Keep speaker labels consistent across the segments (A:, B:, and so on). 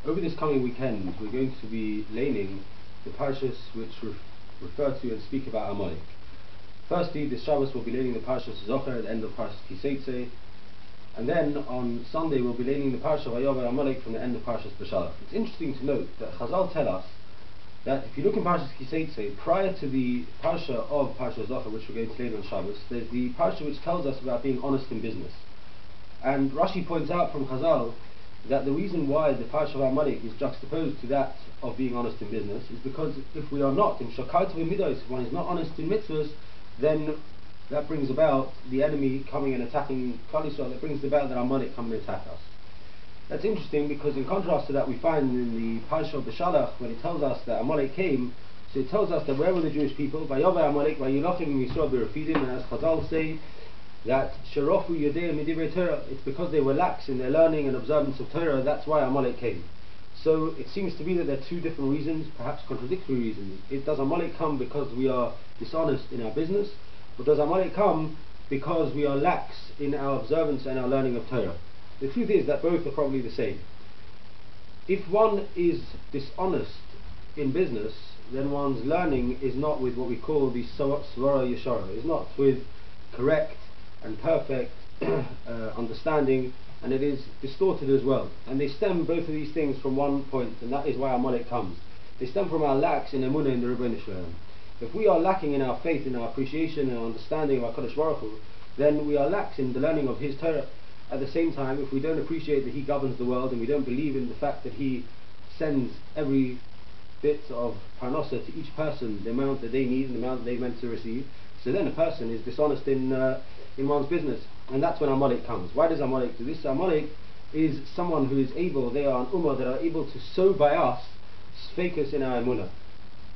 A: Over this coming weekend, we're going to be laning the parashas which refer to and speak about Amalek. Firstly, this Shabbos we'll be laning the parashas Zachor at the end of parashas Tetzaveh, and then on Sunday we'll be laning the parashas Vayover Amalek from the end of parashas Beshalach. It's interesting to note that Chazal tell us that if you look in parashas Tetzaveh, prior to the parasha of parashas Zachor, which we're going to lane on Shabbos, there's the parasha which tells us about being honest in business. And Rashi points out from Chazal that the reason why the parasha of Amalek is juxtaposed to that of being honest in business is because if we are not, if one is not honest in mitzvahs, then that brings about the enemy coming and attacking Klal Yisrael. That brings about that Amalek come and attack us. That's interesting because in contrast to that we find in the parasha of Beshalach, when it tells us that Amalek came, so it tells us that where were the Jewish people? Vayover Amalek, Vayilachim Yisrael b'Refidim, and as Chazal say, that Sherofu Yodei Midivrei Torah, it's because they were lax in their learning and observance of Torah, that's why Amalek came. So it seems to be that there are two different reasons, perhaps contradictory reasons. Does Amalek come because we are dishonest in our business, or does Amalek come because we are lax in our observance and our learning of Torah? The truth is that both are probably the same. If one is dishonest in business, then one's learning is not with what we call the Svara Yeshara, is not with correct and perfect understanding, and it is distorted as well. And they stem, both of these things, from one point, and that is why Amalek comes. They stem from our lacks in Emunah in the Rabbi Shalom. If we are lacking in our faith, in our appreciation and understanding of our Kadosh Baruch Hu, then we are lax in the learning of His Torah. At the same time, if we don't appreciate that He governs the world, and we don't believe in the fact that He sends every bit of parnasa to each person, the amount that they need and the amount that they're meant to receive, so then a person is dishonest in one's business, and that's when Amalek comes. Why does Amalek do this? Amalek is someone who is able, they are an ummah that are able to sow by us sfeikus in our emunah,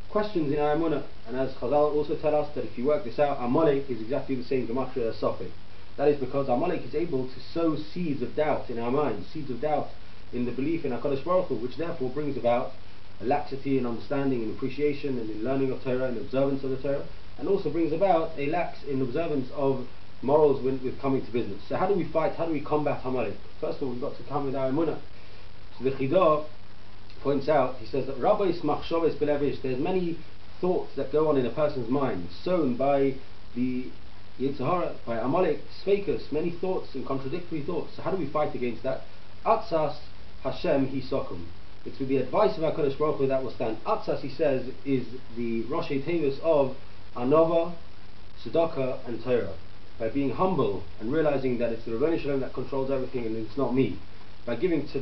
A: questions in our emunah. And as Chazal also tell us that if you work this out, Amalek is exactly the same gematria as Sofek. That is because Amalek is able to sow seeds of doubt in our minds, seeds of doubt in the belief in HaKadosh Baruch Hu, which therefore brings about a laxity in understanding and appreciation and in learning of Torah and observance of the Torah, and also brings about a lax in observance of morals with coming to business. So how do we fight, how do we combat Amalek? First of all, we've got to come with our emunah. So the Chidah points out, he says that Rabbi machshavos belevish, there's many thoughts that go on in a person's mind, sown by the Yetzirah, by Amalek, sfeikus, many thoughts and contradictory thoughts. So how do we fight against that? Atzas Hashem hisokum. It's with the advice of our Kadosh Baruch Hu that will stand. Atzas, he says, is the Roshei Tevis of Anova, Tzedakah and Torah. By being humble and realizing that it's the Rebbeinu Shalom that controls everything and it's not me. By giving tzedakah